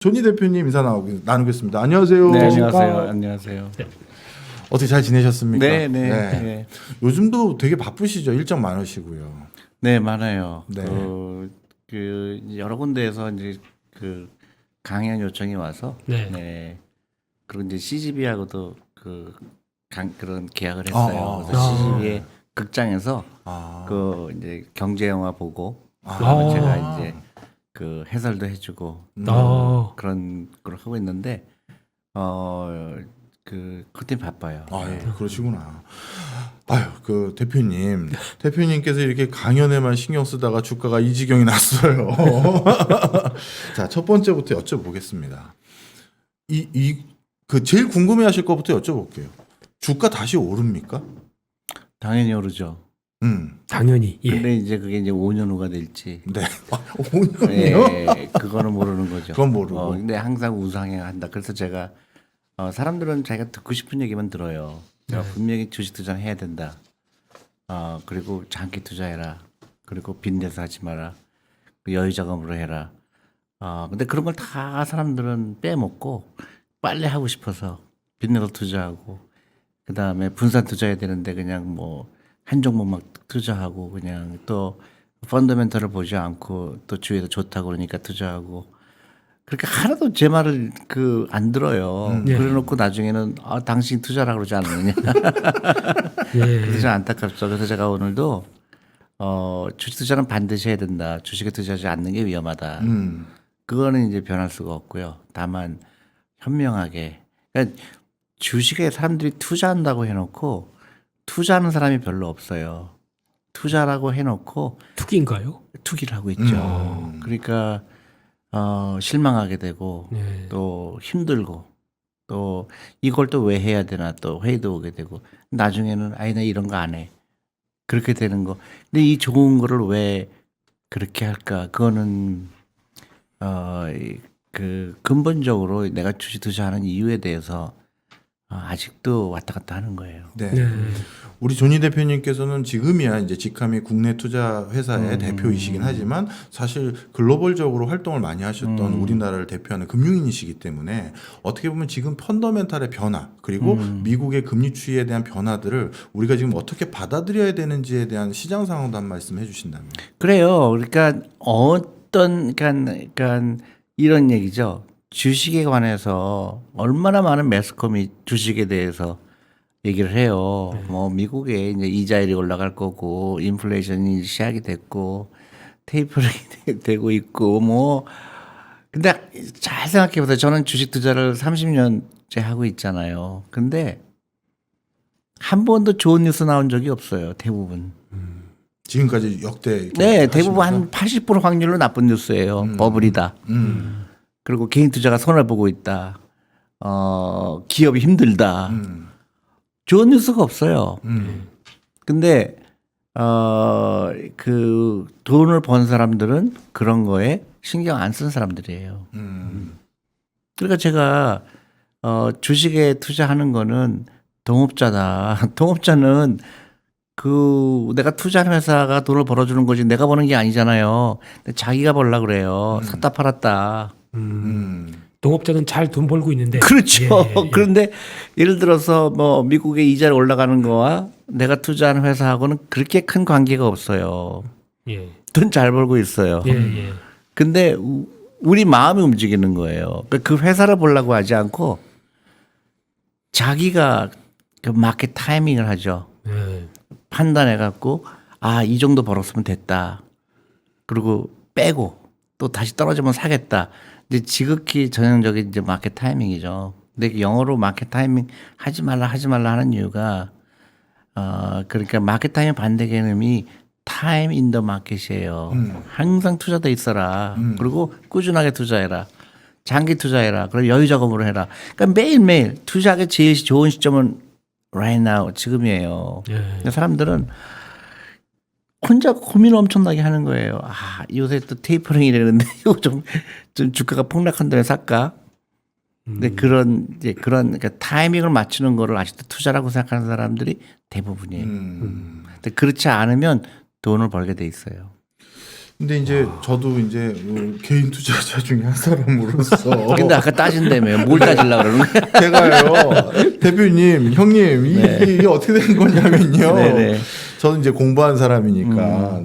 조니 대표님 인사 나누겠습니다. 안녕하세요. 네, 안녕하세요. 안녕하세요. 네. 어떻게 잘 지내셨습니까? 네. 요즘도 되게 바쁘시죠? 일정 많으시고요. 네, 많아요. 네. 여러 군데에서 이제 강연 요청이 와서 그리고 이제 CGV하고도 그런 계약을 했어요. 그래서 CGV의 극장에서 이제 경제 영화 보고 제가 이제 해설도 해주고 그런 걸 하고 있는데 그때 바빠요. 네. 그러시구나. 아유, 대표님께서 이렇게 강연에만 신경 쓰다가 주가가 이 지경이 났어요. 자, 첫 번째부터 여쭤보겠습니다. 제일 궁금해하실 것부터 여쭤볼게요. 주가 다시 오릅니까? 당연히 오르죠. 당연히. 예. 근데 이제 그게 이제 5년 후가 될지. 네. 5년이요? 그거는 모르는 거죠. 그건 모르고. 근데 항상 우상향한다. 그래서 제가 사람들은 자기가 듣고 싶은 얘기만 들어요. 제가 분명히 주식 투자는 해야 된다. 그리고 장기 투자해라. 그리고 빚내서 하지 마라. 여유 자금으로 해라. 근데 그런 걸 다 사람들은 빼먹고 빨리 하고 싶어서 빚내서 투자하고 그 다음에 분산 투자해야 되는데 그냥 뭐 한 종목만 투자하고 그냥 또 펀더멘털을 보지 않고 또 주위에서 좋다고 그러니까 투자하고 그렇게 하나도 제 말을 안 들어요. 그래놓고 나중에는 당신 투자라 그러지 않느냐. 그래서 안타깝죠. 그래서 제가 오늘도 주식 투자는 반드시 해야 된다. 주식에 투자하지 않는 게 위험하다. 그거는 이제 변할 수가 없고요. 다만 현명하게 그러니까 주식에 사람들이 투자한다고 해놓고 투자하는 사람이 별로 없어요. 투자라고 해놓고 투기인가요? 투기를 하고 있죠. 그러니까 실망하게 되고 또 힘들고 또 이걸 또 왜 해야 되나 또 회의도 오게 되고 나중에는 나 이런 거 안 해. 그렇게 되는 거. 근데 이 좋은 거를 왜 그렇게 할까? 그거는 근본적으로 내가 주식 투자하는 이유에 대해서 아직도 왔다 갔다 하는 거예요. 네. 우리 조니 대표님께서는 지금이야 이제 직함이 국내 투자 회사의 대표이시긴 하지만 사실 글로벌적으로 활동을 많이 하셨던 우리나라를 대표하는 금융인이시기 때문에 어떻게 보면 지금 펀더멘탈의 변화 그리고 미국의 금리 추이에 대한 변화들을 우리가 지금 어떻게 받아들여야 되는지에 대한 시장 상황도 한 말씀 해주신다면. 그래요. 그러니까 그러니까 이런 얘기죠. 주식에 관해서 얼마나 많은 매스컴이 주식에 대해서 얘기를 해요. 뭐 미국에 이제 이자율이 올라갈 거고 인플레이션이 시작이 됐고 테이퍼링이 되고 있고 뭐 근데 잘 생각해 보세요. 저는 주식 투자를 30년째 하고 있잖아요. 근데 한 번도 좋은 뉴스 나온 적이 없어요. 대부분. 지금까지 역대 네, 대부분 한 80% 확률로 나쁜 뉴스예요. 버블이다. 그리고 개인 투자가 손해 보고 있다. 기업이 힘들다. 좋은 뉴스가 없어요. 근데 돈을 번 사람들은 그런 거에 신경 안 쓴 사람들이에요. 그러니까 제가 주식에 투자하는 거는 동업자다. 동업자는 내가 투자하는 회사가 돈을 벌어주는 거지 내가 버는 게 아니잖아요. 근데 자기가 벌라 그래요. 샀다 팔았다. 동업자는 잘 돈 벌고 있는데. 그렇죠. 그런데 예를 들어서 뭐 미국의 이자를 올라가는 거와 내가 투자하는 회사하고는 그렇게 큰 관계가 없어요. 돈 잘 벌고 있어요. 근데 우리 마음이 움직이는 거예요. 그 회사를 보려고 하지 않고 자기가 그 마켓 타이밍을 하죠. 판단해 갖고 이 정도 벌었으면 됐다. 그리고 빼고 또 다시 떨어지면 사겠다. 이제 지극히 전형적인 이제 마켓 타이밍이죠. 근데 영어로 마켓 타이밍 하지 말라 하는 이유가 그러니까 마켓 타이밍 반대 개념이 타임 인 더 마켓이에요. 항상 투자돼 있어라. 그리고 꾸준하게 투자해라. 장기 투자해라. 그리고 여유 자금으로 해라. 그러니까 매일매일 투자하기 제일 좋은 시점은 right now 지금이에요. 근데 사람들은 혼자 고민을 엄청나게 하는 거예요. 요새 또 테이퍼링이 되는데 이거 좀 주가가 폭락한 다음에 살까? 근데 그러니까 타이밍을 맞추는 거를 아직도 투자라고 생각하는 사람들이 대부분이에요. 근데 그렇지 않으면 돈을 벌게 돼 있어요. 근데 이제 저도 이제 개인 투자자 중에 한 사람으로서 근데 아까 따진다며요. 뭘 따지려고 그러는 거야? 제가요 대표님 형님 이게 어떻게 된 거냐면요. 네네. 저는 이제 공부한 사람이니까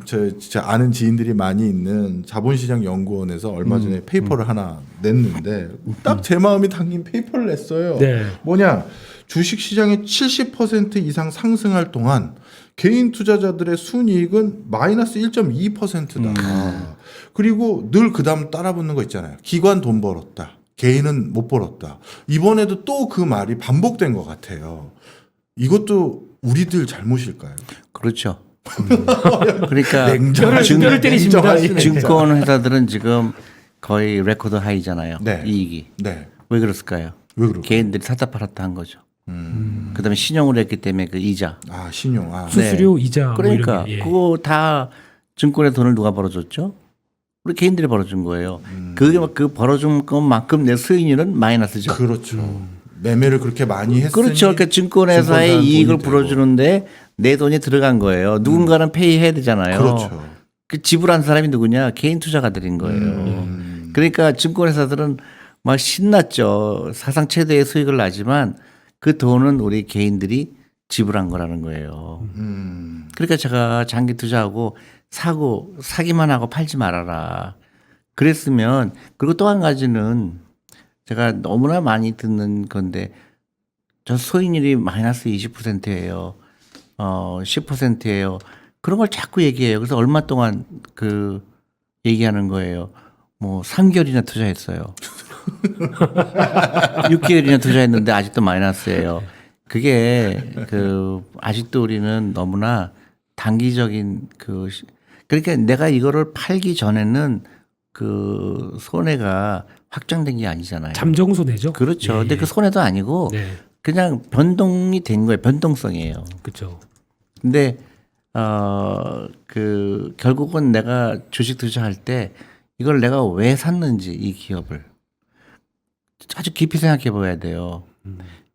제 아는 지인들이 많이 있는 자본시장 연구원에서 얼마 전에 페이퍼를 하나 냈는데 딱 제 마음이 당긴 페이퍼를 냈어요. 네. 뭐냐 주식 시장이 70% 이상 상승할 동안 개인 투자자들의 순이익은 마이너스 1.2%다. 그리고 늘 그다음 따라붙는 거 있잖아요. 기관 돈 벌었다. 개인은 못 벌었다. 이번에도 또 그 말이 반복된 것 같아요. 이것도 우리들 잘못일까요? 그렇죠. 그러니까 뼈를 때리십니다. 증권 회사들은 지금 거의 레코드 하이잖아요. 네. 이익이. 네. 왜 그랬을까요? 왜 그럴까요? 개인들이 샀다 팔았다 한 거죠. 그다음에 신용으로 했기 때문에 그 이자. 아 신용. 아. 수수료 이자 뭐 그러니까 이런 게, 예. 그거 다 증권의 돈을 누가 벌어줬죠? 우리 개인들이 벌어준 거예요. 그 벌어준 것만큼 내 수익률은 마이너스죠. 그렇죠. 매매를 그렇게 많이 했으니 그렇죠. 그러니까 증권회사의 증권사는 이익을 돈이 되고. 불어주는데 내 돈이 들어간 거예요. 누군가는 페이해야 되잖아요. 그렇죠. 그 지불한 사람이 누구냐? 개인 투자가들인 거예요. 그러니까 증권회사들은 막 신났죠. 사상 최대의 수익을 나지만 그 돈은 우리 개인들이 지불한 거라는 거예요. 그러니까 제가 장기 투자하고 사기만 하고 팔지 말아라. 그랬으면 그리고 또 한 가지는 제가 너무나 많이 듣는 건데 저 수익률이 마이너스 20%예요. 10%예요. 그런 걸 자꾸 얘기해요. 그래서 얼마 동안 그 얘기하는 거예요. 뭐 3개월이나 투자했어요. 6개월이나 투자했는데 아직도 마이너스예요. 그게 그 아직도 우리는 너무나 단기적인 그러니까 내가 이거를 팔기 전에는 그 손해가 확정된 게 아니잖아요. 잠정 손해죠. 그렇죠. 예, 근데 그 손해도 아니고 네. 그냥 변동이 된 거예요. 변동성이에요. 그렇죠. 근데 그 결국은 내가 주식 투자할 때 이걸 내가 왜 샀는지 이 기업을 아주 깊이 생각해 봐야 돼요.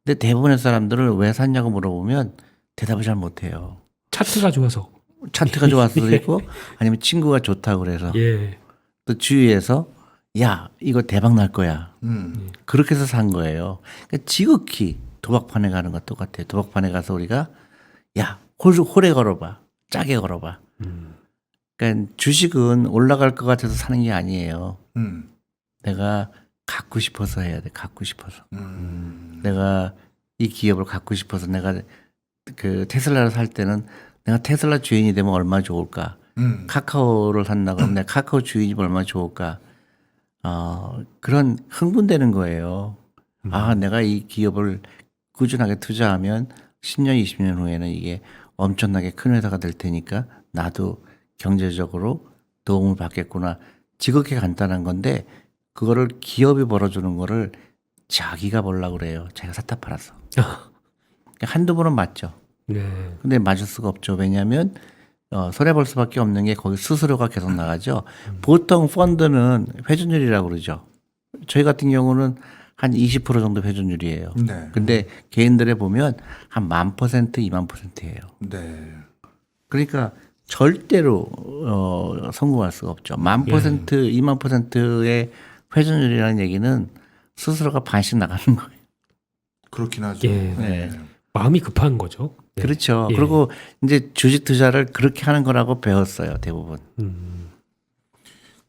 근데 대부분의 사람들을 왜 샀냐고 물어보면 대답을 잘 못해요. 차트가 좋아서. 차트가 좋았을 수도 있고 아니면 친구가 좋다고 그래서 예. 또 주위에서 야 이거 대박 날 거야. 그렇게 해서 산 거예요. 그러니까 지극히 도박판에 가는 것 똑같아요. 도박판에 가서 우리가 야 홀에 걸어봐. 짜게 걸어봐. 그러니까 주식은 올라갈 것 같아서 사는 게 아니에요. 내가 갖고 싶어서 해야 돼. 갖고 싶어서. 내가 이 기업을 갖고 싶어서 내가 그 테슬라를 살 때는 내가 테슬라 주인이 되면 얼마나 좋을까. 카카오를 산다고 하면 내가 카카오 주인이면 얼마나 좋을까. 그런 흥분되는 거예요. 아, 내가 이 기업을 꾸준하게 투자하면 10년, 20년 후에는 이게 엄청나게 큰 회사가 될 테니까 나도 경제적으로 도움을 받겠구나. 지극히 간단한 건데 그거를 기업이 벌어주는 거를 자기가 벌려고 그래요. 자기가 샀다 팔아서. 한두 번은 맞죠. 네. 근데 맞을 수가 없죠. 왜냐하면 손해볼 수밖에 없는 게 거기 수수료가 계속 나가죠. 보통 펀드는 회전율이라고 그러죠. 저희 같은 경우는 한 20% 정도 회전율이에요. 네. 근데 개인들에 보면 한 1000%, 2000%예요. 네. 그러니까 절대로 성공할 수가 없죠. 1000%, 2000%의 회전율이라는 얘기는 수수료가 반씩 나가는 거예요. 그렇긴 하죠. 예. 네. 마음이 급한 거죠. 네. 그렇죠. 예. 그리고 이제 주식 투자를 그렇게 하는 거라고 배웠어요, 대부분.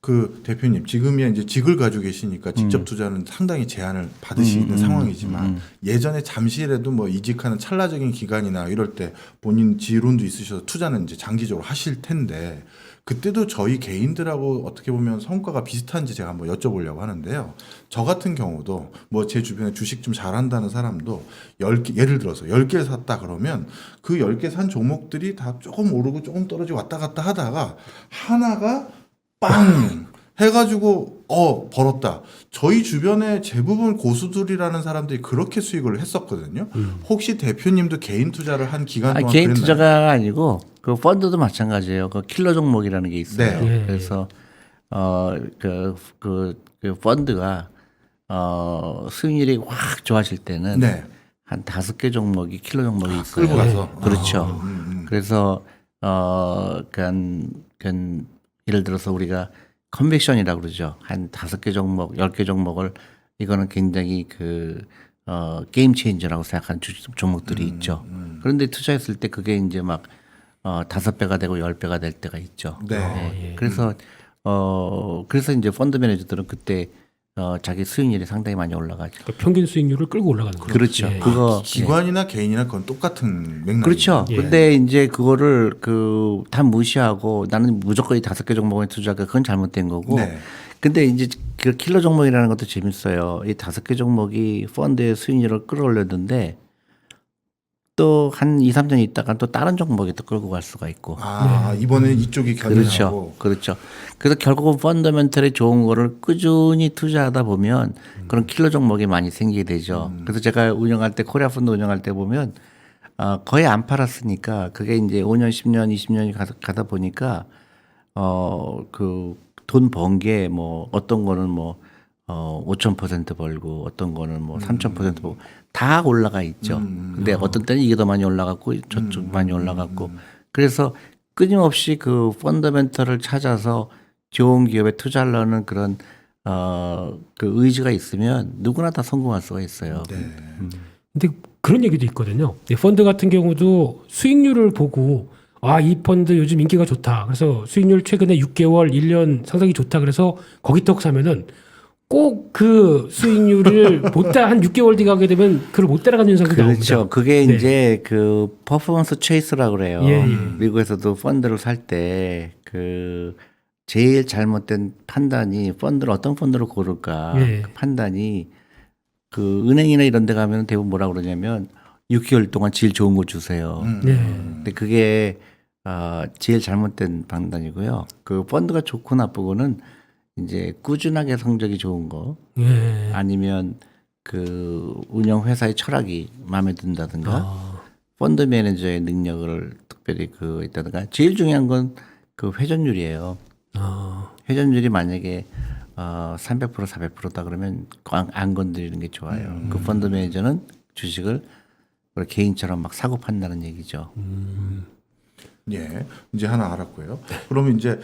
그 대표님 지금이야 이제 직을 가지고 계시니까 직접 투자는 상당히 제한을 받으시는 상황이지만 예전에 잠시라도 뭐 이직하는 찰나적인 기간이나 이럴 때 본인 지론도 있으셔서 투자는 이제 장기적으로 하실 텐데 그때도 저희 개인들하고 어떻게 보면 성과가 비슷한지 제가 한번 여쭤보려고 하는데요. 저 같은 경우도 뭐 제 주변에 주식 좀 잘한다는 사람도 10개, 예를 들어서 10개를 샀다 그러면 그 10개 산 종목들이 다 조금 오르고 조금 떨어지고 왔다 갔다 하다가 하나가 빵 해가지고 벌었다. 저희 주변에 대부분 고수들이라는 사람들이 그렇게 수익을 했었거든요. 혹시 대표님도 개인 투자를 한 기간 동안 개인 그랬나요? 투자가 아니고 그 펀드도 마찬가지예요. 그 킬러 종목이라는 게 있어요. 네. 그래서 그 펀드가 수익률이 확 좋아질 때는 네. 한 5개 종목이 킬러 종목이 있어요. 끌고 가서. 그렇죠. 그래서 예를 들어서 우리가 컨벡션이라고 그러죠. 한 5개 종목, 10개 종목을 이거는 굉장히 게임 체인저라고 생각하는 종목들이 있죠. 그런데 투자했을 때 그게 이제 막 5배가 되고 10배가 될 때가 있죠. 네. 그래서 이제 펀드 매니저들은 그때 자기 수익률이 상당히 많이 올라가죠. 그러니까 평균 수익률을 끌고 올라가는 거죠. 그렇죠. 예. 그거 기관이나 개인이나 그건 똑같은 맥락이죠. 그렇죠. 예. 근데 이제 그거를 다 무시하고 나는 무조건 이 5개 종목에 투자가 그건 잘못된 거고. 네. 근데 이제 그 킬러 종목이라는 것도 재밌어요. 이 5개 종목이 펀드의 수익률을 끌어올렸는데 또 한 2, 3년 있다가 또 다른 종목에 또 끌고 갈 수가 있고. 이번에는 이쪽이 견인하고. 그렇죠. 그래서 결국은 펀더멘털이 좋은 거를 꾸준히 투자하다 보면 그런 킬러 종목이 많이 생기게 되죠. 그래서 제가 운영할 때 코리아 펀드 운영할 때 보면 거의 안 팔았으니까 그게 이제 5년, 10년, 20년이 가다 보니까 돈 번 게 뭐 어떤 거는 뭐 5,000% 벌고 어떤 거는 뭐 3,000% 벌고 다 올라가 있죠. 근데 어떤 때는 이게 더 많이 올라갔고 저쪽 많이 올라갔고 그래서 끊임없이 그 펀더멘털을 찾아서 좋은 기업에 투자하려는 그런 그 의지가 있으면 누구나 다 성공할 수가 있어요. 네. 근데 그런 얘기도 있거든요. 이 펀드 같은 경우도 수익률을 보고 이 펀드 요즘 인기가 좋다. 그래서 수익률 최근에 6개월, 1년 상당히 좋다. 그래서 거기 턱 사면은 꼭 그 수익률을 한 6개월 뒤 가게 되면 그걸 못 따라가는 현상이 나옵니다. 그렇죠. 그게 네. 이제 그 퍼포먼스 체이스라고 그래요. 예. 미국에서도 펀드를 살 때 제일 잘못된 판단이 어떤 펀드를 고를까 예. 그 판단이 은행이나 이런 데 가면 대부분 뭐라 그러냐면 6개월 동안 제일 좋은 거 주세요. 네. 근데 그게 제일 잘못된 판단이고요. 그 펀드가 좋고 나쁘고는 이제 꾸준하게 성적이 좋은 거 예. 아니면 운영 회사의 철학이 마음에 든다든가 펀드 매니저의 능력을 특별히 있다든가 제일 중요한 건 회전율이에요. 회전율이 만약에 300% 400%다 그러면 안 건드리는 게 좋아요. 그 펀드 매니저는 주식을 개인처럼 막 사고 판다는 얘기죠. 예, 이제 하나 알았고요. 그러면 이제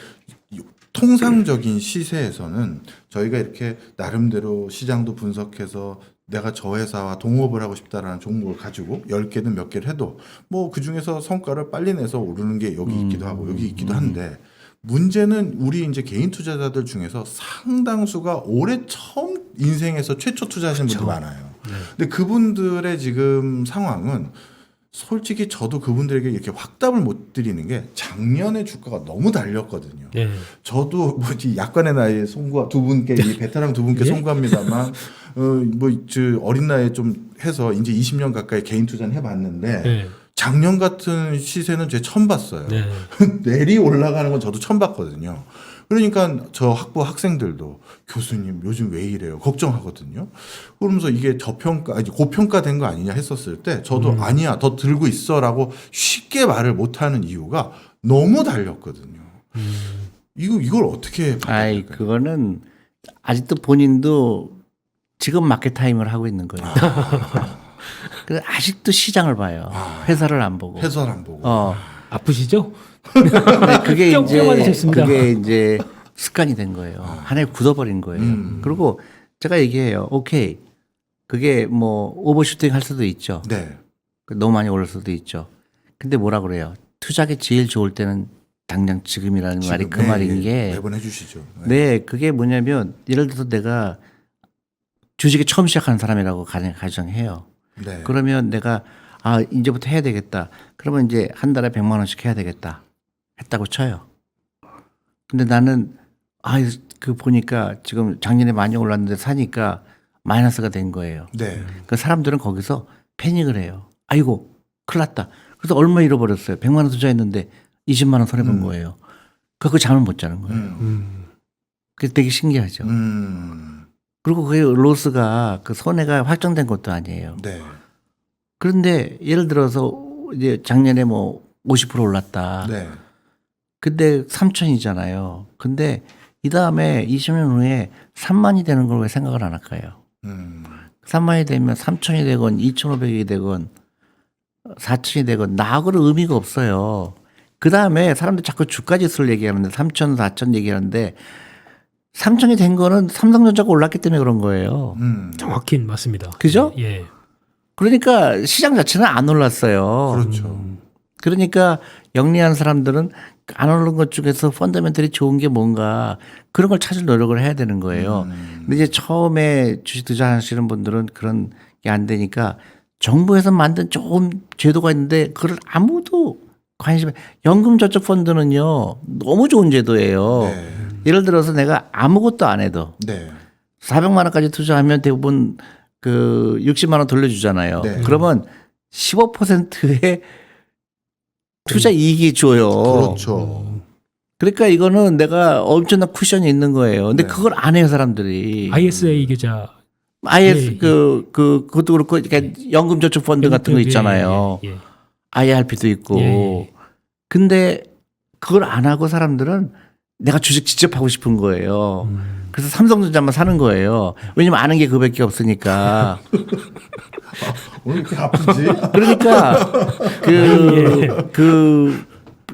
통상적인 시세에서는 저희가 이렇게 나름대로 시장도 분석해서 내가 저 회사와 동업을 하고 싶다라는 종목을 가지고 10개든 몇 개를 해도 뭐 그중에서 성과를 빨리 내서 오르는 게 여기 있기도 하고 여기 있기도 한데 문제는 우리 이제 개인 투자자들 중에서 상당수가 올해 처음 인생에서 최초 투자하시는 분들 많아요. 근데 그분들의 지금 상황은 솔직히 저도 그분들에게 이렇게 확답을 못 드리는 게 작년에 주가가 너무 달렸거든요. 예. 저도 약간의 나이에 송구 두 분께 이 베테랑 두 분께 예? 송구합니다만 어린 나이에 좀 해서 이제 20년 가까이 개인 투자는 해봤는데 예. 작년 같은 시세는 제가 처음 봤어요. 네. 내리 올라가는 건 저도 처음 봤거든요. 그러니까 저 학부 학생들도 교수님 요즘 왜 이래요? 걱정하거든요. 그러면서 이게 고평가된 거 아니냐 했었을 때 저도 아니야 더 들고 있어라고 쉽게 말을 못하는 이유가 너무 달렸거든요. 이걸 어떻게 받아들일까요? 그거는 아직도 본인도 지금 마켓 타임을 하고 있는 거예요. 그래서 아직도 시장을 봐요. 회사를 안 보고. 해설 안 보고. 아프시죠? 근데 그게 뿅뿅 맞으셨습니다. 이제 습관이 된 거예요. 하나에 굳어버린 거예요. 그리고 제가 얘기해요. 오케이. 그게 뭐 오버슈팅 할 수도 있죠. 네. 너무 많이 오를 수도 있죠. 근데 뭐라 그래요? 투자하기 제일 좋을 때는 당장 지금이라는 말이 그 말인 게 매번 해주시죠. 네, 그게 뭐냐면 예를 들어서 내가 주식에 처음 시작하는 사람이라고 가정해요. 네. 그러면 내가 이제부터 해야 되겠다. 그러면 이제 한 달에 100만 원씩 해야 되겠다. 했다고 쳐요. 근데 나는 보니까 지금 작년에 많이 올랐는데 사니까 마이너스가 된 거예요. 네. 그 사람들은 거기서 패닉을 해요. 아이고, 큰일 났다. 그래서 얼마 잃어버렸어요. 100만 원 투자했는데 20만 원 손해본 거예요. 그거 잠을 못 자는 거예요. 그게 되게 신기하죠. 그리고 그게 로스가 손해가 확정된 것도 아니에요. 네. 그런데 예를 들어서 이제 작년에 뭐 50% 올랐다. 네. 근데 3천이잖아요. 근데 이 다음에 20년 후에 3만이 되는 걸 왜 생각을 안 할까요? 3만이 되면 3천이 되건 2,500이 되건 4천이 되건 나하고는 의미가 없어요. 그 다음에 사람들 자꾸 주가 지수를 얘기하는데 3천, 4천 얘기하는데 3천이 된 거는 삼성전자가 올랐기 때문에 그런 거예요. 정확히 맞습니다. 그죠? 예. 그러니까 시장 자체는 안 올랐어요. 그렇죠. 그러니까 영리한 사람들은 안 오른 것 중에서 펀더멘털이 좋은 게 뭔가 그런 걸 찾을 노력을 해야 되는 거예요. 근데 이제 처음에 주식 투자하시는 분들은 그런 게 안 되니까 정부에서 만든 좋은 제도가 있는데 그걸 아무도 관심이 연금저축 펀드는요 너무 좋은 제도예요. 네. 예를 들어서 내가 아무것도 안 해도 네. 400만 원까지 투자하면 대부분 그 60만 원 돌려주잖아요. 네. 그러면 15%의 투자 이익이 줘요. 그렇죠. 그러니까 이거는 내가 엄청난 쿠션이 있는 거예요. 근데 네. 그걸 안 해요 사람들이. ISA 계좌 IS 예, 그것도 그렇고 그러니까 연금저축 펀드 같은 거 있잖아요. 예, 예. IRP도 있고. 예. 근데 그걸 안 하고 사람들은 내가 주식 직접 하고 싶은 거예요. 그래서 삼성전자만 사는 거예요. 왜냐면 아는 게 그밖에 없으니까. 오늘 이렇게 아프지? 그러니까 그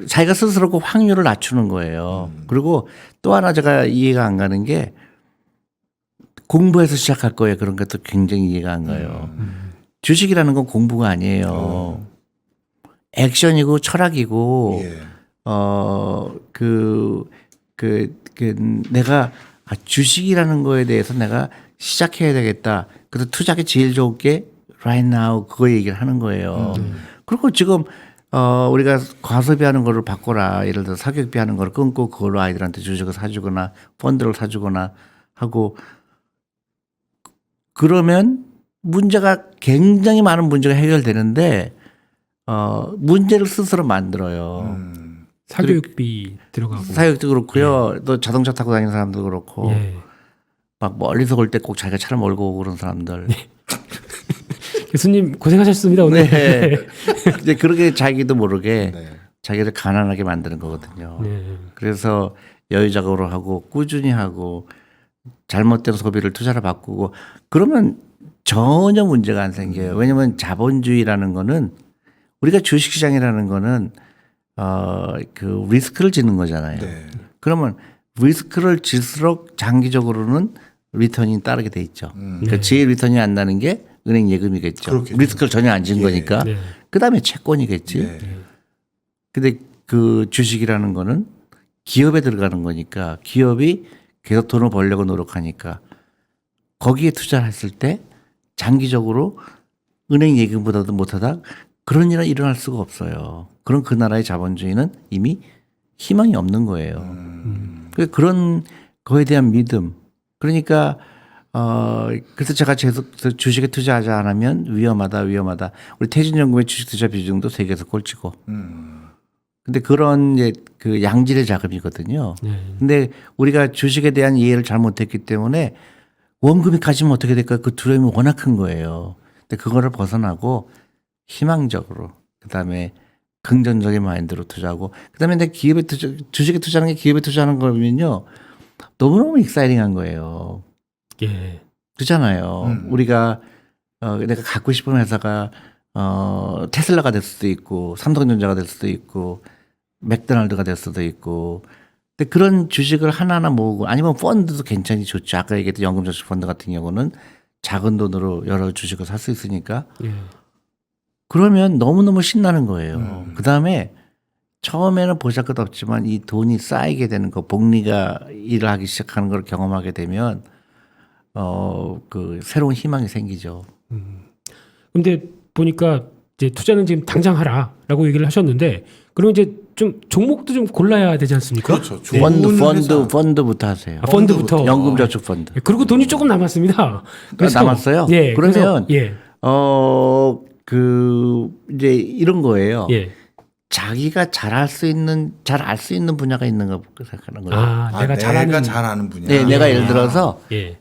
자기가 스스로 그 확률을 낮추는 거예요. 그리고 또 하나 제가 이해가 안 가는 게 공부해서 시작할 거예요. 그런 것도 굉장히 이해가 안 가요. 주식이라는 건 공부가 아니에요. 액션이고 철학이고 예. 내가 주식이라는 거에 대해서 내가 시작해야 되겠다. 그래서 투자하기 제일 좋은 게 right now 그거 얘기를 하는 거예요. 그리고 지금 우리가 과소비하는 거를 바꿔라. 예를 들어 사교육비 하는 거를 끊고 그걸로 아이들한테 주식을 사주거나 펀드를 사주거나 하고 그러면 문제가 굉장히 많은 문제가 해결되는데 문제를 스스로 만들어요. 사교육비 들어가고. 사육도 그렇고요. 또 자동차 타고 다니는 사람도 그렇고 예. 막 멀리서 올 때 꼭 자기가 차를 몰고 오고 그런 사람들. 교수님 고생하셨습니다 오늘. 네. 이제 그렇게 자기도 모르게 네. 자기를 가난하게 만드는 거거든요. 네. 그래서 여유자금으로 하고 꾸준히 하고 잘못된 소비를 투자로 바꾸고 그러면 전혀 문제가 안 생겨요. 왜냐하면 자본주의라는 거는 우리가 주식시장이라는 거는 그 리스크를 지는 거잖아요. 네. 그러면 리스크를 질수록 장기적으로는 리턴이 따르게 돼 있죠. 그러니까 제일 리턴이 안 나는 게 은행 예금이겠죠. 그렇겠죠. 리스크를 전혀 안 진 예. 거니까. 네. 그다음에 채권이겠지. 네. 근데 그 주식이라는 거는 기업에 들어가는 거니까 기업이 계속 돈을 벌려고 노력하니까 거기에 투자를 했을 때 장기적으로 은행 예금보다도 못하다 그런 일은 일어날 수가 없어요. 그런 그 나라의 자본주의는 이미 희망이 없는 거예요. 그런 거에 대한 믿음. 그러니까 그래서 제가 계속 주식에 투자하지 않으면 위험하다. 우리 퇴진연금의 주식 투자 비중도 세계에서 꼴찌고. 근데 그런 이제 그 양질의 자금이거든요. 네. 근데 우리가 주식에 대한 이해를 잘못했기 때문에 원금이 가지면 어떻게 될까 그 두려움이 워낙 큰 거예요. 근데 그거를 벗어나고 희망적으로 그다음에 긍정적인 마인드로 투자하고 그다음에 내 기업에 주식에 투자하는 게 기업에 투자하는 거면요 너무너무 익사이팅한 거예요. 예. 그렇잖아요. 우리가 내가 갖고 싶은 회사가 테슬라가 될 수도 있고 삼성전자가 될 수도 있고 맥도날드가 될 수도 있고 근데 그런 주식을 하나하나 모으고 아니면 펀드도 괜찮이 좋죠. 아까 얘기했던 연금저축 펀드 같은 경우는 작은 돈으로 여러 주식을 살 수 있으니까 예. 그러면 너무너무 신나는 거예요. 그다음에 처음에는 보잘것없지만 이 돈이 쌓이게 되는 거 복리가 일을 하기 시작하는 걸 경험하게 되면 그 새로운 희망이 생기죠. 근데 보니까 이제 투자는 지금 당장 하라라고 얘기를 하셨는데 그럼 이제 좀 종목도 좀 골라야 되지 않습니까? 그렇죠. 네. 좋은 회사. 펀드부터 하세요. 아, 펀드부터. 연금저축 펀드. 예, 그리고 돈이 조금 남았습니다. 그래서 남았어요? 예. 그러면 그래서, 예. 이제 이런 거예요. 예. 자기가 잘 알 수 있는 분야가 있는가 생각하는 거예요. 아, 내가 잘하는 잘 아는 분야. 네, 내가 예를 들어서 예.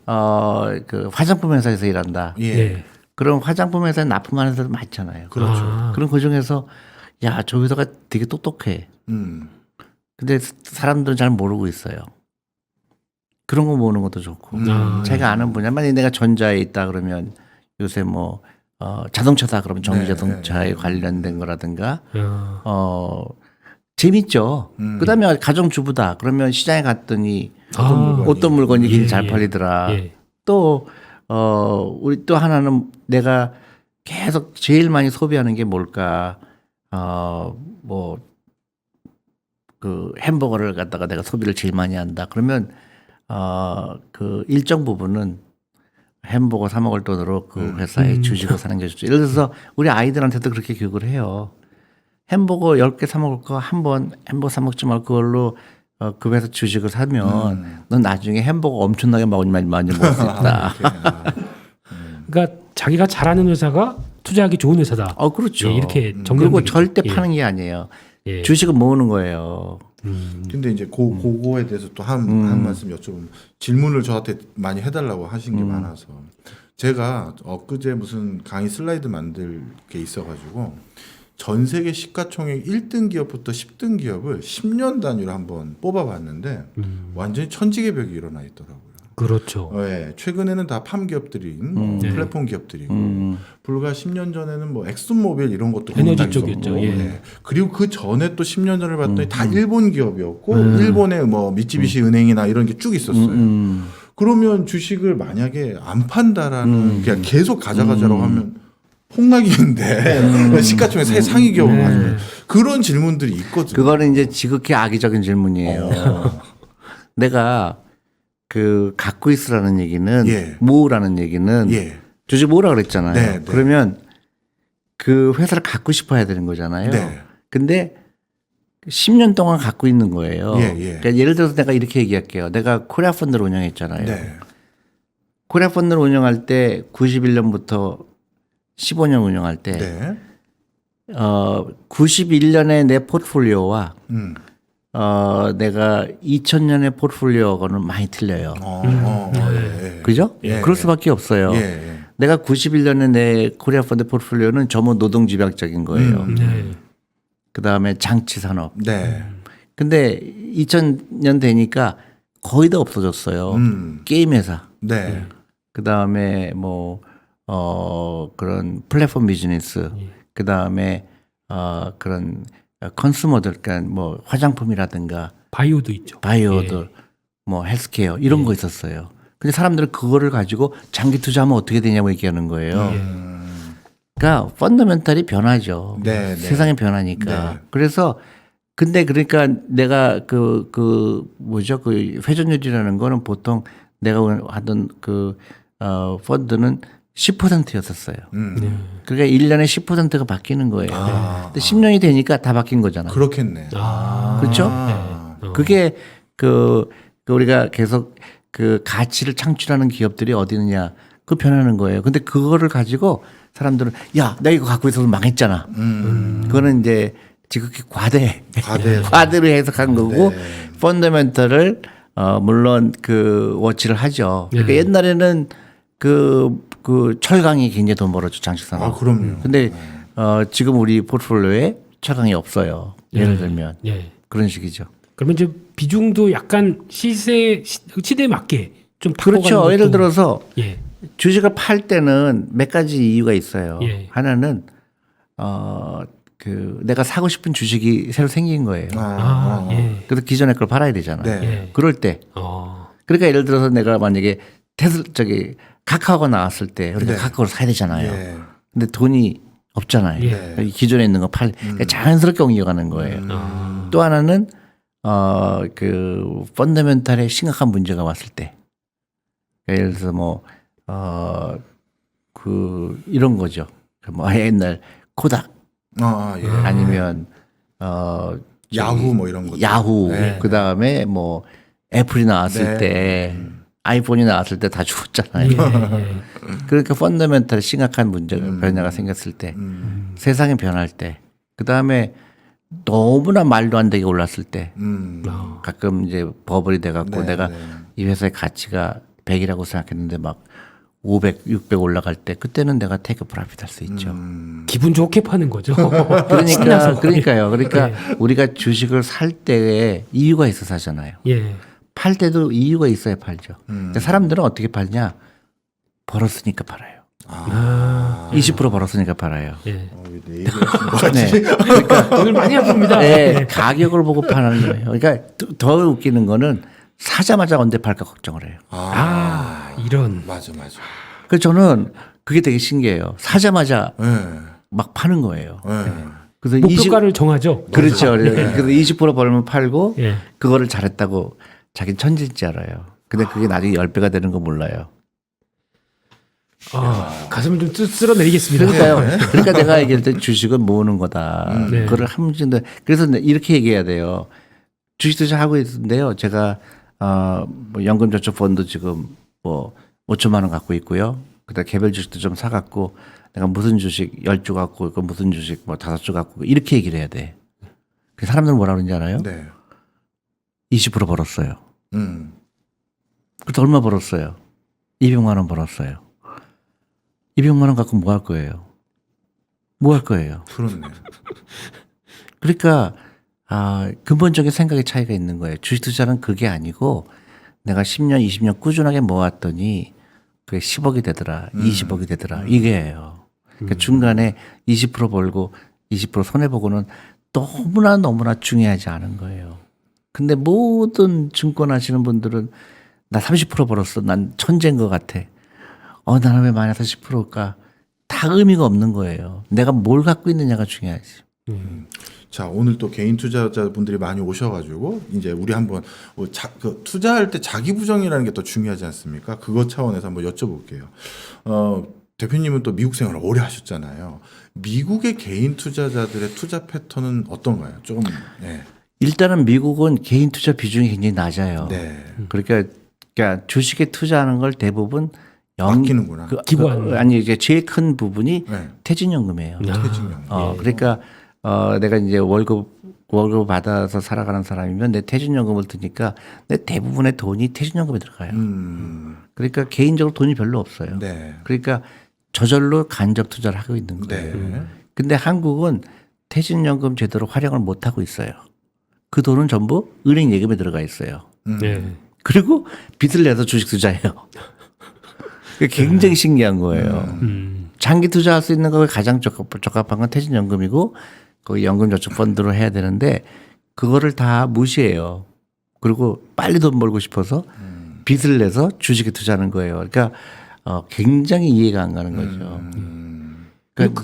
그 화장품 회사에서 일한다. 예. 예. 그럼 화장품 회사에 납품하는 사람 많잖아요. 그렇죠. 아. 그럼 그 중에서 야, 저 회사가 되게 똑똑해. 근데 사람들은 잘 모르고 있어요. 그런 거 모으는 것도 좋고. 아. 제가 아는 분야. 만약에 내가 전자에 있다 그러면 요새 뭐 자동차다 그러면 전기 네, 자동차에 관련된 거라든가 재밌죠. 그다음에 가정주부다. 그러면 시장에 갔더니 아, 어떤 물건이 예, 굉장히 잘 예. 팔리더라. 예. 또 우리 또 하나는 내가 계속 제일 많이 소비하는 게 뭘까? 뭐 그 햄버거를 갖다가 내가 소비를 제일 많이 한다. 그러면 그 일정 부분은 햄버거 사 먹을 돈으로 그 회사에 주식을 사는 게 좋죠. 예를 들어서 우리 아이들한테도 그렇게 교육을 해요. 햄버거 10개 사 먹을 거 한 번 햄버거 사 먹지 말고 그걸로 그 회사 주식을 사면 넌 나중에 햄버거 엄청나게 많이 먹을 수 있다. 그러니까 자기가 잘하는 회사가 투자하기 좋은 회사다. 그렇죠. 예, 이렇게 그리고 정리되겠죠. 절대 예. 파는 게 아니에요. 예. 주식은 모으는 거예요. 근데 이제 그거에 대해서 또 한 말씀 여쭤보면 질문을 저한테 많이 해달라고 하신 게 많아서 제가 엊그제 무슨 강의 슬라이드 만들 게 있어가지고 전 세계 시가총액 1등 기업부터 10등 기업을 10년 단위로 한번 뽑아봤는데 완전히 천지개벽이 일어나 있더라고요. 그렇죠. 네, 최근에는 다 팜 기업들인 네. 플랫폼 기업들이고 불과 10년 전에는 뭐 엑슨모빌 이런 것도 에너지 거기 다 쪽이었죠. 있었고, 예. 네. 그리고 그 전에 또 10년 전을 봤더니 다 일본 기업이었고 일본의 뭐 미쓰비시 은행이나 이런 게 쭉 있었어요. 그러면 주식을 만약에 안 판다라는 그냥 계속 가져가자라고 하면 폭락인데 시가총액 상위 기업을 가지면 그런 질문들이 있거든요. 그거는 이제 지극히 악의적인 질문이에요. 내가 그 갖고 있으라는 얘기는 예. 모으라는 얘기는 예. 주식 모으라 그랬잖아요. 네, 네. 그러면 그 회사를 갖고 싶어야 되는 거잖아요. 네. 근데 10년 동안 갖고 있는 거예요. 예, 예. 그러니까 예를 들어서 내가 이렇게 얘기할게요. 내가 코리아 펀드를 운영했잖아요. 네. 코리아 펀드를 운영할 때 91년부터 15년 운영할 때 네. 91년에 내 포트폴리오와 음. 내가 2000년의 포트폴리오하고는 많이 틀려요. 예. 그죠? 예, 그럴 예. 수밖에 없어요. 예, 예. 내가 91년에 내 코리아 펀드 포트폴리오는 전부 노동집약적인 거예요. 네. 그 다음에 장치산업. 네. 근데 2000년 되니까 거의 다 없어졌어요. 게임 회사. 네. 그 다음에 뭐, 그런 플랫폼 비즈니스. 그 다음에, 그런 컨슈머들, 그러니까 뭐 화장품이라든가 바이오도 있죠. 바이오들, 뭐 헬스케어 이런 거 있었어요. 근데 사람들은 그거를 가지고 장기 투자하면 어떻게 되냐고 얘기하는 거예요. 그러니까 펀더멘탈이 변하죠. 네, 네. 세상이 변하니까. 네. 그래서 근데 그러니까 내가 그 회전율이라는 거는 보통 내가 하던 펀드는 10%였었어요. 그러니까 1년에 10%가 바뀌는 거예요. 근데 10년이 되니까 다 바뀐 거잖아요. 그렇겠네. 그렇죠? 네. 그게 그 우리가 계속 그 가치를 창출하는 기업들이 어디 있느냐. 그 변하는 거예요. 근데 그거를 가지고 사람들은 야, 내가 이거 갖고 있어서 망했잖아. 그거는 이제 지극히 과대로 해석한 거고 펀더멘털을 물론 그 워치를 하죠. 그러니까 옛날에는 그 철강이 굉장히 돈 벌었죠, 장식산업. 그럼요. 근데 지금 우리 포트폴리오에 철강이 없어요. 예를 들면 예. 그런 식이죠. 그러면 이제 비중도 약간 시대에 맞게 좀 바꿔가는 그렇죠. 것도- 예를 들어서 예. 주식을 팔 때는 몇 가지 이유가 있어요. 예. 하나는 내가 사고 싶은 주식이 새로 생긴 거예요. 예. 그래서 기존에 걸 팔아야 되잖아. 네. 예. 그럴 때. 그러니까 예를 들어서 내가 만약에 카카오가 나왔을 때 우리가 네. 카카오를 사야 되잖아요. 예. 근데 돈이 없잖아요. 예. 기존에 있는 거 그러니까 자연스럽게 옮겨가는 거예요. 또 하나는 그 펀더멘탈에 심각한 문제가 왔을 때. 그러니까 예를 들어서 뭐 이런 거죠. 뭐 옛날 코닥 예. 아니면 야후 뭐 이런 거. 야후 네. 그 다음에 뭐 애플이 나왔을 네. 때 아이폰이 나왔을 때 다 죽었잖아요. 예. 그러니까 펀더멘탈 심각한 문제가 변화가 생겼을 때 세상이 변할 때 그 다음에 너무나 말도 안 되게 올랐을 때 가끔 이제 버블이 돼갖고 네, 내가 네. 이 회사의 가치가 100이라고 생각했는데 막 500, 600 올라갈 때 그때는 내가 테이크 프라핏 할 수 있죠. 기분 좋게 파는 거죠. 그러니까요. 그러니까 예. 우리가 주식을 살 때에 이유가 있어서 하잖아요. 예. 팔 때도 이유가 있어야 팔죠. 근데 사람들은 어떻게 팔냐? 벌었으니까 팔아요. 20% 벌었으니까 팔아요. 예. 내 얘기하신 거 같지? 네. 그러니까 오늘 많이 아픕니다. 네, 가격을 보고 파는 거예요. 그러니까 더 웃기는 거는 사자마자 언제 팔까 걱정을 해요. 이런. 맞아. 그래서 저는 그게 되게 신기해요. 사자마자 네. 막 파는 거예요. 네. 그래서 목표가를 정하죠. 그렇죠. 그래서 20% 벌면 팔고 예. 그거를 잘했다고 자기 천재인 줄 알아요. 근데 그게 나중에 10배가 되는 거 몰라요. 가슴을 좀 쓸어내리겠습니다. 그러니까요. 그러니까 내가 얘기할 때 주식은 모으는 거다. 네. 그걸 하면서 그래서 이렇게 얘기해야 돼요. 주식 투자하고 있는데요. 제가 뭐 연금저축펀드 지금 뭐 5천만 원 갖고 있고요. 그다음 개별 주식도 좀 사갖고 내가 무슨 주식 10주 갖고 있고 무슨 주식 뭐 5주 갖고 있고 이렇게 얘기를 해야 돼. 그 사람들은 뭐라 그러는지 알아요? 네. 20% 벌었어요. 그래서 얼마 벌었어요? 200만 원 벌었어요. 200만 원 갖고 뭐 할 거예요? 뭐 할 거예요? 그렇네. 그러니까 근본적인 생각의 차이가 있는 거예요. 주식 투자는 그게 아니고 내가 10년, 20년 꾸준하게 모았더니 그게 10억이 되더라, 20억이 되더라 이게예요. 그러니까 중간에 20% 벌고 20% 손해 보고는 너무나 중요하지 않은 거예요. 근데 모든 증권 하시는 분들은 나 30% 벌었어, 난 천재인 것 같아. 나는 왜 마이너스 10%일까? 다 의미가 없는 거예요. 내가 뭘 갖고 있느냐가 중요하지. 자, 오늘 또 개인 투자자분들이 많이 오셔가지고 이제 우리 한번 투자할 때 자기 부정이라는 게 더 중요하지 않습니까? 그것 차원에서 한번 여쭤볼게요. 대표님은 또 미국 생활을 오래 하셨잖아요. 미국의 개인 투자자들의 투자 패턴은 어떤가요? 조금 네. 일단은 미국은 개인 투자 비중이 굉장히 낮아요. 네. 그러니까 주식에 투자하는 걸 대부분 맡기는구나. 기관. 아니 이제 제일 큰 부분이 네. 퇴직연금이에요. 퇴직연금. 그러니까 내가 이제 월급 받아서 살아가는 사람이면 내 퇴직연금을 드니까 내 대부분의 돈이 퇴직연금에 들어가요. 그러니까 개인적으로 돈이 별로 없어요. 네. 그러니까 저절로 간접 투자를 하고 있는 거예요. 네. 근데 한국은 퇴직연금 제대로 활용을 못 하고 있어요. 그 돈은 전부 은행 예금에 들어가 있어요. 네. 그리고 빚을 내서 주식 투자해요. 그게 굉장히 신기한 거예요. 장기 투자할 수 있는 거 가장 적합한 건 퇴직연금이고 거기 연금저축펀드로 해야 되는데 그거를 다 무시해요. 그리고 빨리 돈 벌고 싶어서 빚을 내서 주식에 투자하는 거예요. 그러니까 굉장히 이해가 안 가는 거죠. 그러니까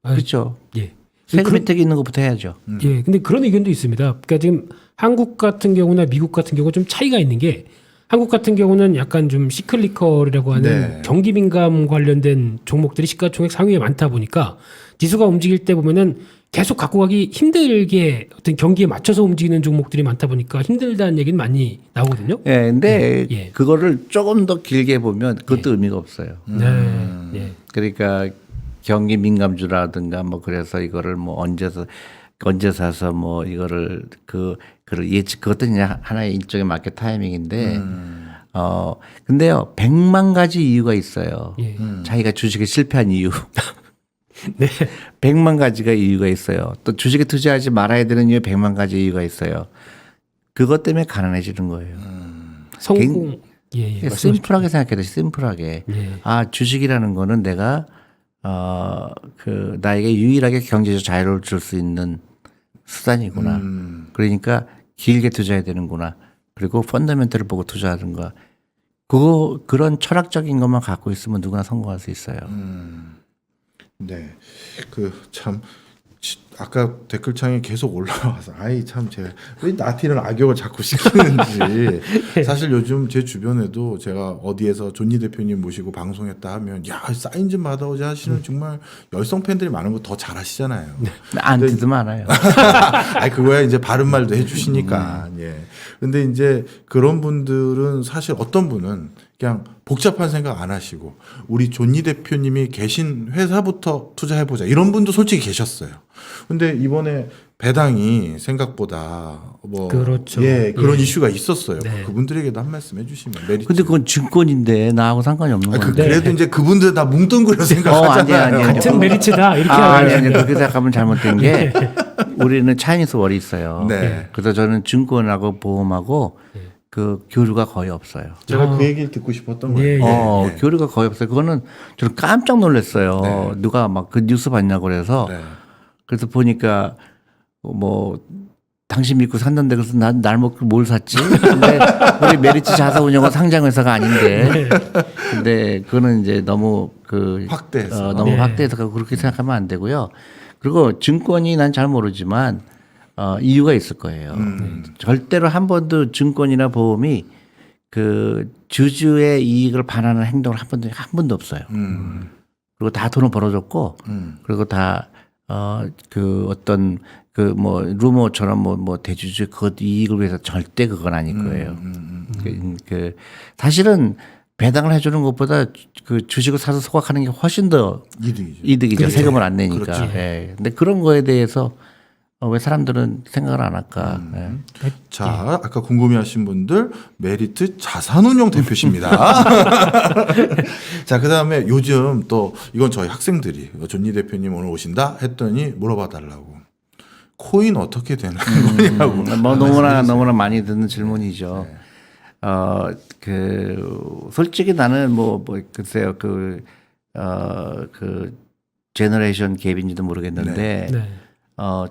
그렇죠. 예. 세금 혜택이 있는 것부터 해야죠. 예. 근데 그런 의견도 있습니다. 그러니까 지금 한국 같은 경우나 미국 같은 경우 좀 차이가 있는 게 한국 같은 경우는 약간 좀 시클리컬이라고 하는 네. 경기 민감 관련된 종목들이 시가총액 상위에 많다 보니까 지수가 움직일 때 보면은 계속 갖고 가기 힘들게 어떤 경기에 맞춰서 움직이는 종목들이 많다 보니까 힘들다는 얘기는 많이 나오거든요. 예, 근데 예. 그거를 조금 더 길게 보면 그것도 의미가 없어요. 네. 예. 그러니까 경기 민감주라든가 뭐 그래서 이거를 뭐 언제 사서 뭐 이거를 그걸 예측 그것도 그냥 하나의 일종의 마켓 타이밍인데 근데요 100만 가지 이유가 있어요. 예. 자기가 주식에 실패한 이유. 네. 100만 가지가 이유가 있어요. 또 주식에 투자하지 말아야 되는 이유 100만 가지 이유가 있어요. 그것 때문에 가난해지는 거예요. 성공. 예. 예. 심플하게 생각해야 돼. 심플하게. 예. 주식이라는 거는 내가 나에게 유일하게 경제적 자유를 줄 수 있는 수단이구나. 그러니까 길게 투자해야 되는구나. 그리고 펀더멘털을 보고 투자하는 거. 그런 철학적인 것만 갖고 있으면 누구나 성공할 수 있어요. 네. 참 아까 댓글창에 계속 올라와서 참 제가 왜 나티는 악역을 자꾸 시키는지 사실 요즘 제 주변에도 제가 어디에서 존니 대표님 모시고 방송했다 하면 야 사인 좀 받아오자 하시는 정말 열성 팬들이 많은 거 더 잘하시잖아요. 안티도 많아요. 그거야 이제 바른 말도 해주시니까. 예. 근데 이제 그런 분들은 사실 어떤 분은 그냥 복잡한 생각 안 하시고 우리 존니 대표님이 계신 회사부터 투자해보자 이런 분도 솔직히 계셨어요. 근데 이번에 배당이 생각보다 그렇죠. 그런 예. 이슈가 있었어요. 네. 그분들에게도 한 말씀 해주시면 메리트. 근데 그건 증권인데 나하고 상관이 없는 건데. 그래도 이제 그분들 다 뭉뚱그려 생각하잖아요. 아니에요. 같은 메리트다 이렇게 아니 하면 그렇게 생각하면 잘못된 게 우리는 차이니스 월이 있어요. 네. 그래서 저는 증권하고 보험하고 그 교류가 거의 없어요. 제가 그 얘기를 듣고 싶었던 예, 거예요. 예. 교류가 거의 없어요. 그거는 저는 깜짝 놀랐어요. 누가 막 그 뉴스 봤냐고 그래서 네. 그래서 보니까 뭐 당신 믿고 샀는데 그래서 날 먹고 뭘 샀지? 근데 우리 메리츠 자사운용은 상장회사가 아닌데 근데 그거는 이제 너무 그 확대해서. 너무 네. 확대해서 그렇게 생각하면 안 되고요. 그리고 증권이 난 잘 모르지만 이유가 있을 거예요. 절대로 한 번도 증권이나 보험이 그 주주의 이익을 반하는 행동을 한 번도 없어요. 그리고 다 돈을 벌어줬고 그리고 다 그 어떤 그 뭐 루머처럼 뭐 대주주 그 이익을 위해서 절대 그건 아닐 거예요. 그 사실은 배당을 해주는 것보다 그 주식을 사서 소각하는 게 훨씬 더 이득이죠. 이득이죠. 그렇죠. 세금을 안 내니까. 그렇죠. 예. 근데 그런 거에 대해서 왜 사람들은 생각을 안 할까? 예. 자, 아까 궁금해하신 분들 메리트 자산운용 대표십니다. 자, 그다음에 요즘 또 이건 저희 학생들이 존니 대표님 오늘 오신다 했더니 물어봐 달라고. 코인 어떻게 되는 거냐고. 뭐 너무나 많이 듣는 질문이죠. 그 솔직히 나는 뭐 글쎄요 그 제너레이션 갭인지도 모르겠는데 네.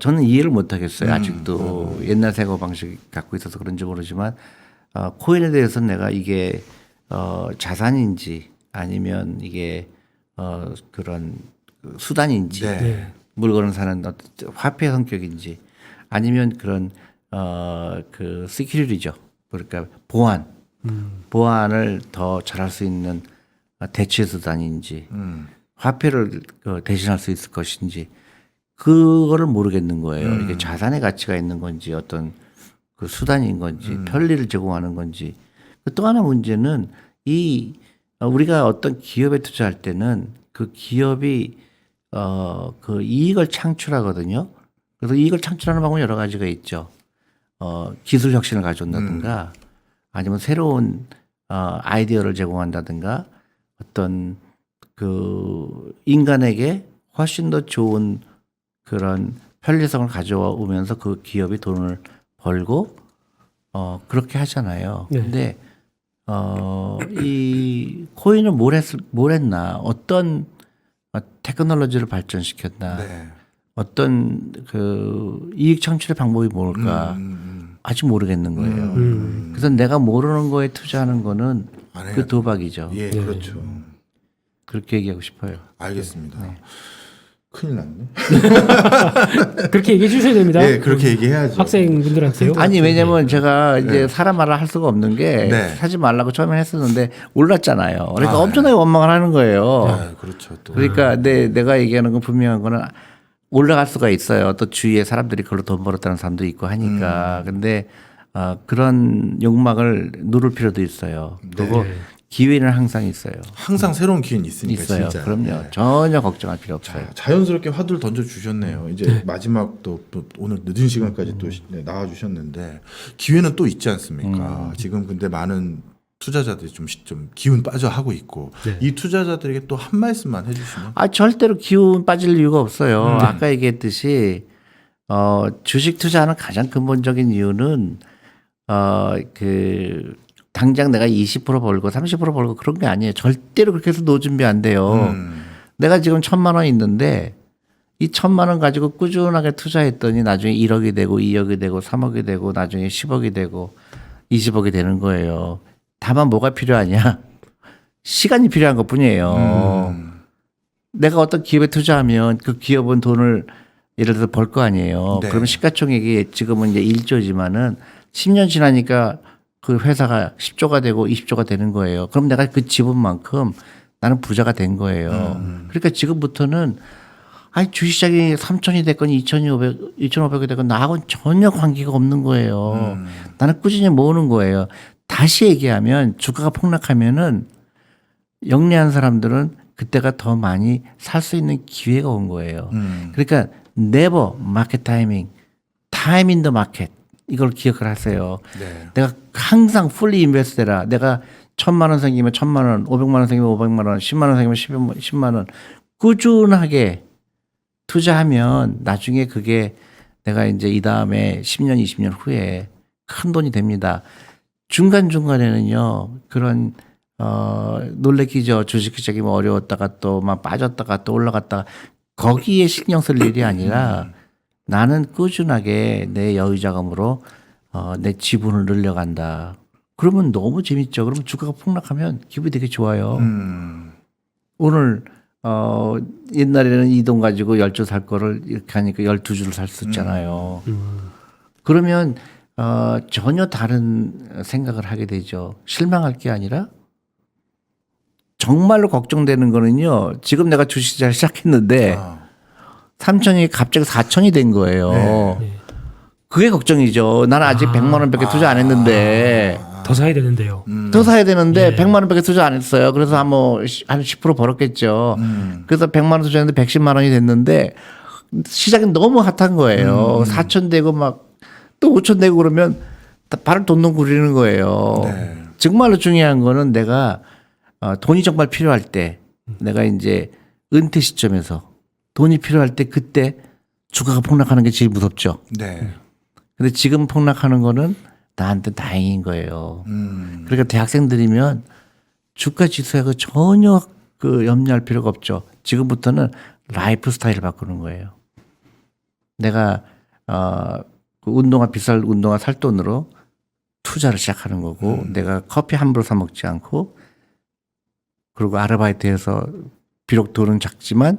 저는 이해를 못 하겠어요. 아직도 옛날 사고 방식 갖고 있어서 그런지 모르지만 코인에 대해서는 내가 이게 자산인지 아니면 이게 그런 수단인지 네. 네. 물건을 사는 어떤 화폐 성격인지 아니면 그런 그 시큐리티죠. 그러니까 보안을 더 잘할 수 있는 대체 수단인지 화폐를 대신할 수 있을 것인지 그거를 모르겠는 거예요. 이게 자산의 가치가 있는 건지 어떤 그 수단인 건지 편리를 제공하는 건지. 또 하나 문제는 이 우리가 어떤 기업에 투자할 때는 그 기업이 그 이익을 창출하거든요. 그래서 이익을 창출하는 방법이 여러 가지가 있죠. 기술 혁신을 가져온다든가 아니면 새로운 아이디어를 제공한다든가 어떤 그 인간에게 훨씬 더 좋은 그런 편리성을 가져오면서 그 기업이 돈을 벌고 그렇게 하잖아요. 네. 근데 이 코인은 뭘 했나 어떤 테크놀로지를 발전시켰나 네. 어떤 그 이익 창출의 방법이 뭘까 아직 모르겠는 거예요. 그래서 내가 모르는 거에 투자하는 거는 안 해야 그 도박이죠. 예, 그렇죠. 그렇게 얘기하고 싶어요. 알겠습니다. 큰일 났네. 그렇게 얘기해 주셔야 됩니다. 예, 그렇게 얘기해야죠. 학생분들한테요. 아니 왜냐면 제가 이제 사람 말을 할 수가 없는 게 네. 사지 말라고 처음에 했었는데 올랐잖아요. 그러니까 아, 엄청나게 원망을 하는 거예요. 아, 그렇죠. 또. 그러니까 내가 얘기하는 건 분명한 거는 올라갈 수가 있어요. 또 주위에 사람들이 그걸로 돈 벌었다는 사람도 있고 하니까. 근데 그런 욕망을 누를 필요도 있어요. 그리고 기회는 항상 있어요. 항상 새로운 기회는 있으니까 있어요. 진짜. 그럼요. 네. 전혀 걱정할 필요 없어요. 자연스럽게 화두를 던져 주셨네요. 이제 마지막 또 오늘 늦은 시간까지 또 나와 주셨는데 기회는 또 있지 않습니까? 지금 근데 많은 투자자들이 좀 기운 빠져 하고 있고 이 투자자들에게 또 한 말씀만 해주시면. 절대로 기운 빠질 이유가 없어요. 아까 얘기했듯이 주식 투자하는 가장 근본적인 이유는 그 당장 내가 20% 벌고 30% 벌고 그런 게 아니에요. 절대로 그렇게 해서 노 준비 안 돼요. 내가 지금 1,000만 원 있는데 이 1,000만 원 가지고 꾸준하게 투자했더니 나중에 1억이 되고 2억이 되고 3억이 되고 나중에 10억이 되고 20억이 되는 거예요. 다만 뭐가 필요하냐? 시간이 필요한 것 뿐이에요. 내가 어떤 기업에 투자하면 그 기업은 돈을 예를 들어서 벌 거 아니에요. 네. 그러면 시가총액이 지금은 이제 1조지만은 10년 지나니까 그 회사가 10조가 되고 20조가 되는 거예요. 그럼 내가 그 지분만큼 나는 부자가 된 거예요. 그러니까 지금부터는 주식시장이 3,000이 됐건 2,500이 됐건 나하고는 전혀 관계가 없는 거예요. 나는 꾸준히 모으는 거예요. 다시 얘기하면 주가가 폭락하면은 영리한 사람들은 그때가 더 많이 살 수 있는 기회가 온 거예요. 그러니까 never market timing, time in the market 이걸 기억을 하세요. 네. 내가 항상 fully invest 해라. 내가 1,000만 원 생기면 1,000만 원, 500만 원 생기면 500만 원, 10만 원 생기면 10만 원 꾸준하게 투자하면 나중에 그게 내가 이제 이 다음에 10년, 20년 후에 큰 돈이 됩니다. 중간중간에는요, 그런, 놀래키죠. 주식 시작이 뭐 어려웠다가 또 막 빠졌다가 또 올라갔다가 거기에 신경 쓸 일이 아니라 나는 꾸준하게 내 여유자금으로 내 지분을 늘려간다. 그러면 너무 재밌죠. 그러면 주가가 폭락하면 기분이 되게 좋아요. 오늘 옛날에는 2동 가지고 10주 살 거를 이렇게 하니까 12주를 살 수 있잖아요. 그러면 전혀 다른 생각을 하게 되죠. 실망할 게 아니라 정말로 걱정되는 거는요. 지금 내가 주식시장을 시작했는데 3천이 갑자기 4천이 된 거예요. 네. 그게 걱정이죠. 나는 아직 100만 원밖에 투자 안 했는데 더 사야 되는데요. 더 사야 되는데 예. 100만 원밖에 투자 안 했어요. 그래서 한 10% 벌었겠죠. 그래서 100만 원 투자했는데 110만 원이 됐는데 시작이 너무 핫한 거예요. 4천 되고 막 또 5천 되고 그러면 발을 동동 구리는 거예요. 네. 정말로 중요한 거는 내가 돈이 정말 필요할 때 내가 이제 은퇴 시점에서 돈이 필요할 때 그때 주가가 폭락하는 게 제일 무섭죠. 네. 근데 지금 폭락하는 거는 나한테 다행인 거예요. 그러니까 대학생들이면 주가 지수하고 전혀 그 염려할 필요가 없죠. 지금부터는 라이프 스타일을 바꾸는 거예요. 내가 그 운동화 비쌀 운동화 살 돈으로 투자를 시작하는 거고 내가 커피 함부로 사 먹지 않고 그리고 아르바이트해서 비록 돈은 작지만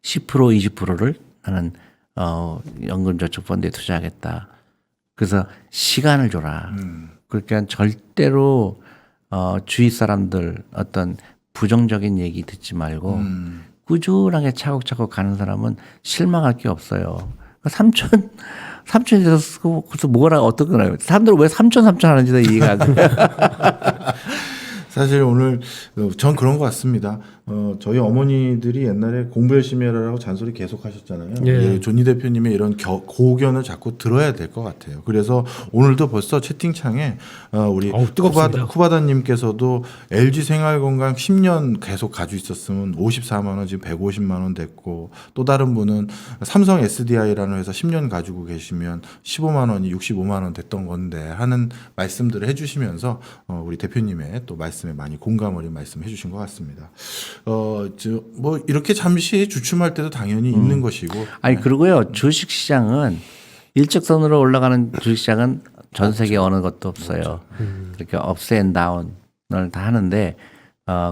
10% 20%를 나는 연금저축펀드에 투자하겠다. 그래서 시간을 줘라. 그러니까 절대로 주위 사람들 어떤 부정적인 얘기 듣지 말고 꾸준하게 차곡차곡 가는 사람은 실망할 게 없어요. 3천이 돼서 그래서 뭐라 어떤 거나요? 사람들은 왜 3천 하는지도 이해가 안 돼요. 사실 오늘 전 그런 것 같습니다. 저희 어머니들이 옛날에 공부 열심히 해라라고 잔소리 계속 하셨잖아요. 예. 예, 존니 대표님의 이런 고견을 자꾸 들어야 될 것 같아요. 그래서 오늘도 벌써 채팅창에 우리 뜨겁습니다. 쿠바다님께서도 LG 생활건강 10년 계속 가지고 있었으면 54만 원 지금 150만 원 됐고 또 다른 분은 삼성 SDI라는 회사 10년 가지고 계시면 15만 원이 65만 원 됐던 건데 하는 말씀들을 해주시면서 우리 대표님의 또 말씀에 많이 공감 어린 말씀 해주신 것 같습니다. 뭐 이렇게 잠시 주춤할 때도 당연히 있는 것이고. 아니 그리고요 주식 시장은 일직선으로 올라가는 주식 시장은 전 세계 어느 것도 없어요. 그러니까 업스 앤 다운을 다 하는데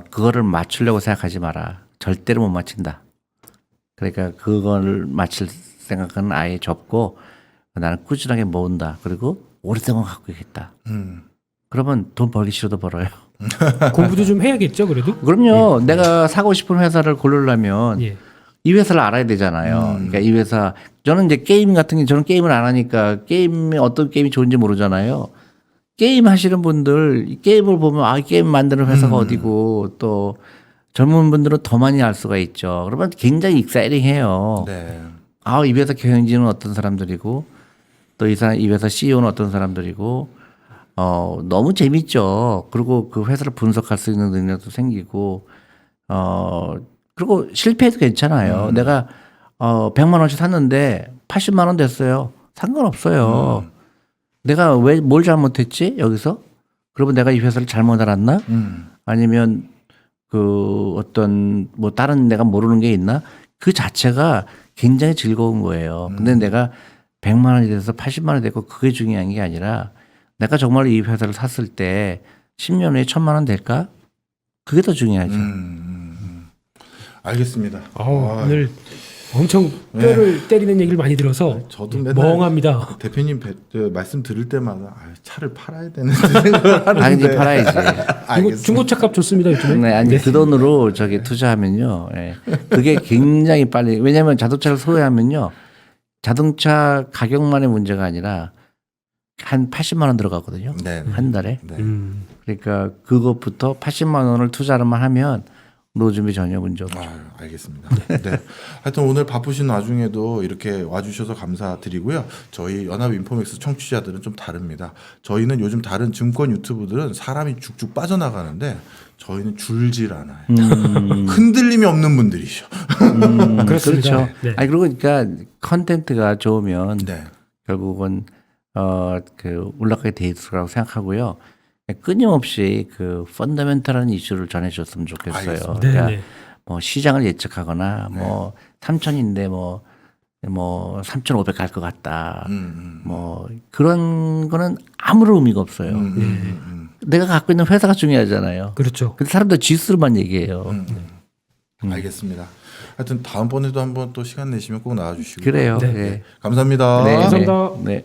그거를 맞추려고 생각하지 마라. 절대로 못 맞춘다. 그러니까 그걸 맞출 생각은 아예 접고 나는 꾸준하게 모은다. 그리고 오랫동안 갖고 있겠다. 그러면 돈 벌기 싫어도 벌어요. 공부도 좀 해야겠죠, 그래도? 그럼요. 내가 사고 싶은 회사를 고르려면 예. 이 회사를 알아야 되잖아요. 그러니까 이 회사 저는 이제 게임 같은 게 저는 게임을 안 하니까 게임이 어떤 게임이 좋은지 모르잖아요. 게임 하시는 분들 이 게임을 보면 아 게임 만드는 회사가 어디고 또 젊은 분들은 더 많이 알 수가 있죠. 그러면 굉장히 익사이팅해요. 네. 아 이 회사 경영진은 어떤 사람들이고 또 이 회사 CEO는 어떤 사람들이고 너무 재밌죠. 그리고 그 회사를 분석할 수 있는 능력도 생기고 그리고 실패해도 괜찮아요. 내가 100만 원씩 샀는데 80만 원 됐어요. 상관없어요. 내가 왜 뭘 잘못했지 여기서? 그러면 내가 이 회사를 잘못 알았나? 아니면 그 어떤 뭐 다른 내가 모르는 게 있나? 그 자체가 굉장히 즐거운 거예요. 근데 내가 100만 원이 돼서 80만 원이 됐고 그게 중요한 게 아니라 내가 정말 이 회사를 샀을 때 10년 후에 1,000만 원 될까? 그게 더 중요하죠. 알겠습니다. 오늘 엄청 뼈를 때리는 얘기를 많이 들어서 저도 맨날 멍합니다. 대표님 말씀 들을 때마다 차를 팔아야 되는데 생각을 하는데. 당연히 팔아야지. 이거 알겠습니다. 중고차값 좋습니다, 요즘에. 네, 아니 그 돈으로 저기 투자하면요. 예. 그게 굉장히 빨리 왜냐하면 자동차를 소유하면요. 자동차 가격만의 문제가 아니라 한 80만 원 들어가거든요. 네. 한 달에. 네. 그러니까 그것부터 80만 원을 투자를만 하면 노준비 전혀 문제 없죠. 알겠습니다. 네. 하여튼 오늘 바쁘신 와중에도 이렇게 와주셔서 감사드리고요. 저희 연합 인포맥스 청취자들은 좀 다릅니다. 저희는 요즘 다른 증권 유튜브들은 사람이 쭉쭉 빠져나가는데 저희는 줄질 않아요. 흔들림이 없는 분들이죠. 그렇습니다. 그렇죠. 네. 아니 그리고 그러니까 컨텐츠가 좋으면 네. 결국은 그 올라가게 돼 있을 거라고 생각하고요. 끊임없이 그 펀더멘탈한 이슈를 전해줬으면 좋겠어요. 알겠습니다. 그러니까 네네. 뭐 시장을 예측하거나 뭐 3천인데 뭐 3,500 갈 것 같다. 뭐 그런 거는 아무런 의미가 없어요. 내가 갖고 있는 회사가 중요하잖아요. 그렇죠. 근데 사람들 지수로만 얘기해요. 알겠습니다. 하여튼 다음번에도 한번 또 시간 내시면 꼭 나와주시고 그래요. 네. 네. 감사합니다. 네, 감사합니다. 네. 네.